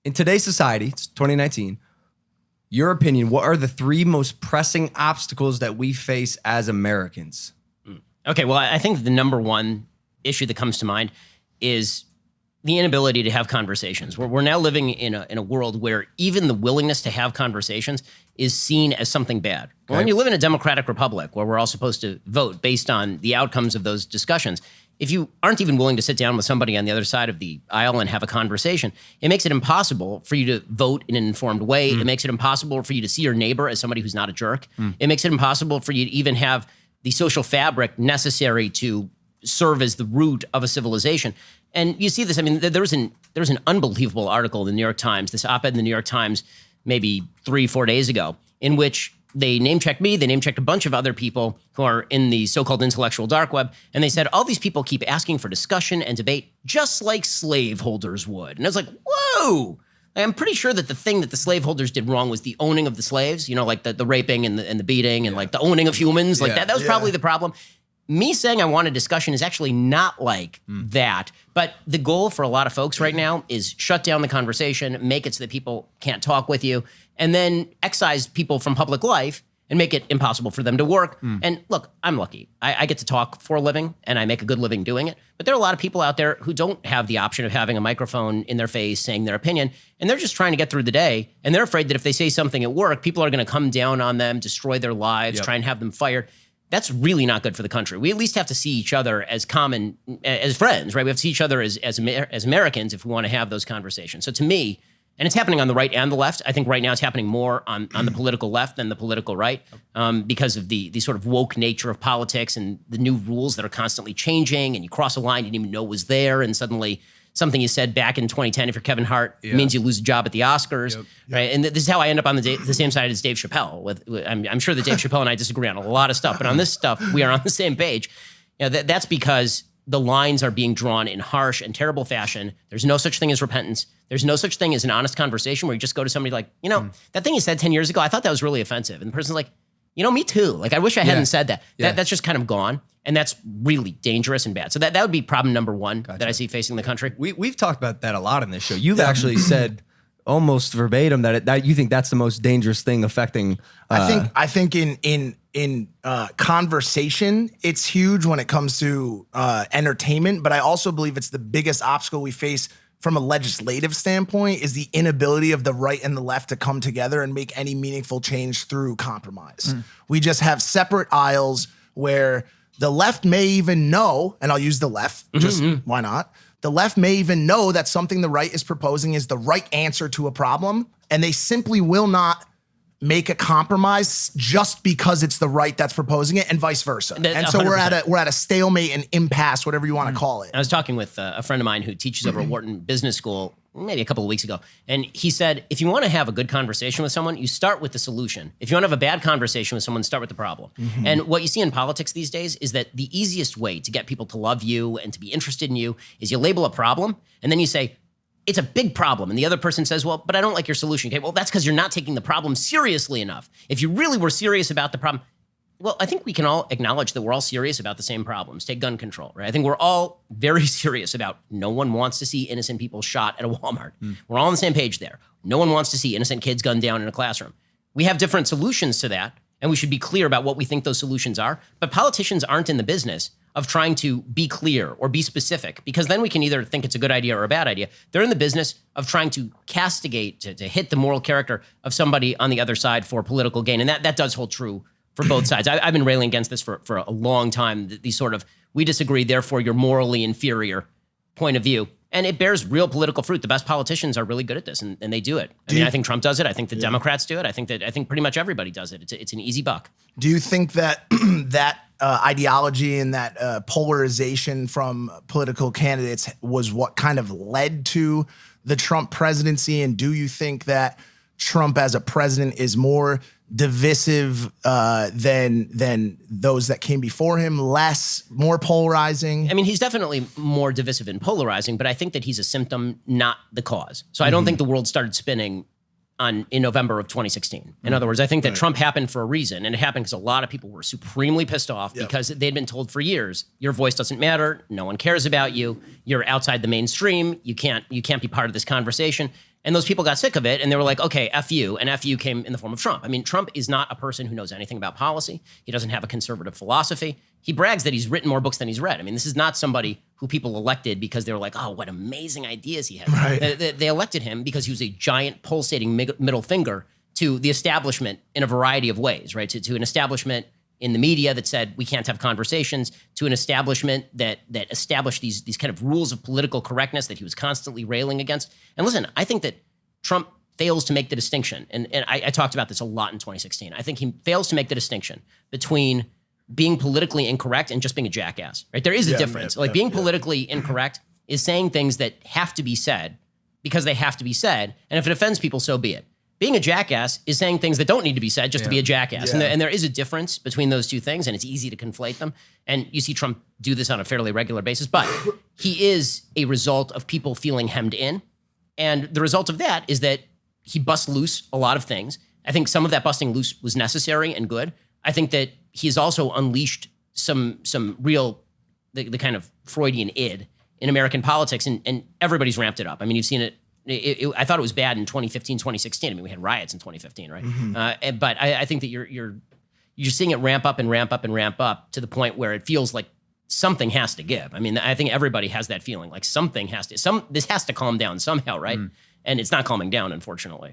in today's society, it's 2019, your opinion, what are the 3 most pressing obstacles that we face as Americans? Okay, well, I think the number one issue that comes to mind is the inability to have conversations. We're now living in a world where even the willingness to have conversations is seen as something bad. Well, when you live in a democratic republic where we're all supposed to vote based on the outcomes of those discussions, if you aren't even willing to sit down with somebody on the other side of the aisle and have a conversation, it makes it impossible for you to vote in an informed way. It makes it impossible for you to see your neighbor as somebody who's not a jerk. It makes it impossible for you to even have the social fabric necessary to serve as the root of a civilization. And you see this, I mean, there was an unbelievable article in the New York Times, this op-ed in the New York Times, maybe 3-4 days ago, in which they name-checked me, they name-checked a bunch of other people who are in the so-called intellectual dark web, and they said, all these people keep asking for discussion and debate just like slaveholders would. And I was like, whoa! I'm pretty sure that the thing that the slaveholders did wrong was the owning of the slaves, you know, like the raping and the beating and like the owning of humans, like that was probably the problem. Me saying I want a discussion is actually not like that. But the goal for a lot of folks right now is shut down the conversation, make it so that people can't talk with you, and then excise people from public life and make it impossible for them to work. And look, I'm lucky. I get to talk for a living, and I make a good living doing it. But there are a lot of people out there who don't have the option of having a microphone in their face saying their opinion, and they're just trying to get through the day, and they're afraid that if they say something at work, people are going to come down on them, destroy their lives, try and have them fired. That's really not good for the country. We at least have to see each other as as friends, right? We have to see each other as Americans if we want to have those conversations. So to me, and it's happening on the right and the left. I think right now it's happening more on the political left than the political right because of the sort of woke nature of politics and the new rules that are constantly changing, and you cross a line you didn't even know was there, and suddenly something you said back in 2010, if you're Kevin Hart, means you lose a job at the Oscars, right? And this is how I end up on the same side as Dave Chappelle. I'm sure that Dave Chappelle and I disagree on a lot of stuff, but on this stuff, we are on the same page. You know, that's because the lines are being drawn in harsh and terrible fashion. There's no such thing as repentance. There's no such thing as an honest conversation where you just go to somebody like, you know, that thing you said 10 years ago, I thought that was really offensive. And the person's like, you know, me too. Like, I wish I hadn't said that. That's just kind of gone. And that's really dangerous and bad. So that would be problem number one that I see facing the country. We've talked about that a lot in this show. You've actually said almost verbatim that you think that's the most dangerous thing affecting. I think in conversation, it's huge when it comes to entertainment. But I also believe it's the biggest obstacle we face from a legislative standpoint is the inability of the right and the left to come together and make any meaningful change through compromise. We just have separate aisles where the left may even know, and I'll use the left, just why not? The left may even know that something the right is proposing is the right answer to a problem, and they simply will not make a compromise just because it's the right that's proposing it, and vice versa. And so 100%. we're at a stalemate, an impasse, whatever you want to call it. I was talking with a friend of mine who teaches over at Wharton Business School maybe a couple of weeks ago, and he said, if you want to have a good conversation with someone, you start with the solution. If you want to have a bad conversation with someone, start with the problem. And what you see in politics these days is that the easiest way to get people to love you and to be interested in you is you label a problem, and then you say, it's a big problem. And the other person says, well, but I don't like your solution. Okay, well, that's because you're not taking the problem seriously enough. If you really were serious about the problem, well, I think we can all acknowledge that we're all serious about the same problems. Take gun control, right? I think we're all very serious about no one wants to see innocent people shot at a Walmart. We're all on the same page there. No one wants to see innocent kids gunned down in a classroom. We have different solutions to that, and we should be clear about what we think those solutions are. But politicians aren't in the business of trying to be clear or be specific, because then we can either think it's a good idea or a bad idea. They're in the business of trying to castigate, to hit the moral character of somebody on the other side for political gain. And that does hold true for both sides. I've been railing against this for a long time, these sort of, we disagree, therefore you're morally inferior point of view. And it bears real political fruit. The best politicians are really good at this, and they do it. I think Trump does it. I think the Democrats do it. I think pretty much everybody does it. It's an easy buck. Do you think that that ideology and that polarization from political candidates was what kind of led to the Trump presidency? And do you think that Trump as a president is more divisive than those that came before him, more polarizing? I mean, he's definitely more divisive and polarizing, but I think that he's a symptom, not the cause. So I don't think the world started spinning in November of 2016. In other words, I think that Trump happened for a reason, and it happened because a lot of people were supremely pissed off because they'd been told for years, your voice doesn't matter, no one cares about you, you're outside the mainstream, you can't be part of this conversation. And those people got sick of it and they were like, okay, F you. And F you came in the form of Trump. I mean, Trump is not a person who knows anything about policy. He doesn't have a conservative philosophy. He brags that he's written more books than he's read. I mean, this is not somebody who people elected because they were like, oh, what amazing ideas he had. Right. They elected him because he was a giant pulsating middle finger to the establishment in a variety of ways, right? To an establishment in the media that said we can't have conversations, to an establishment that established these kind of rules of political correctness that he was constantly railing against. And listen, I think that Trump fails to make the distinction, and I talked about this a lot in 2016. I think he fails to make the distinction between being politically incorrect and just being a jackass, right? There is a difference. Being politically incorrect is saying things that have to be said because they have to be said, and if it offends people, so be it. Being a jackass is saying things that don't need to be said just to be a jackass. Yeah. And there is a difference between those two things, and it's easy to conflate them. And you see Trump do this on a fairly regular basis, but he is a result of people feeling hemmed in. And the result of that is that he busts loose a lot of things. I think some of that busting loose was necessary and good. I think that he's also unleashed some real, the kind of Freudian id in American politics, and everybody's ramped it up. I mean, you've seen it. I thought it was bad in 2015, 2016. I mean, we had riots in 2015, right? Mm-hmm. But I think that you're seeing it ramp up and ramp up and ramp up to the point where it feels like something has to give. I mean, I think everybody has that feeling like something has to. This has to calm down somehow, right? And it's not calming down, unfortunately.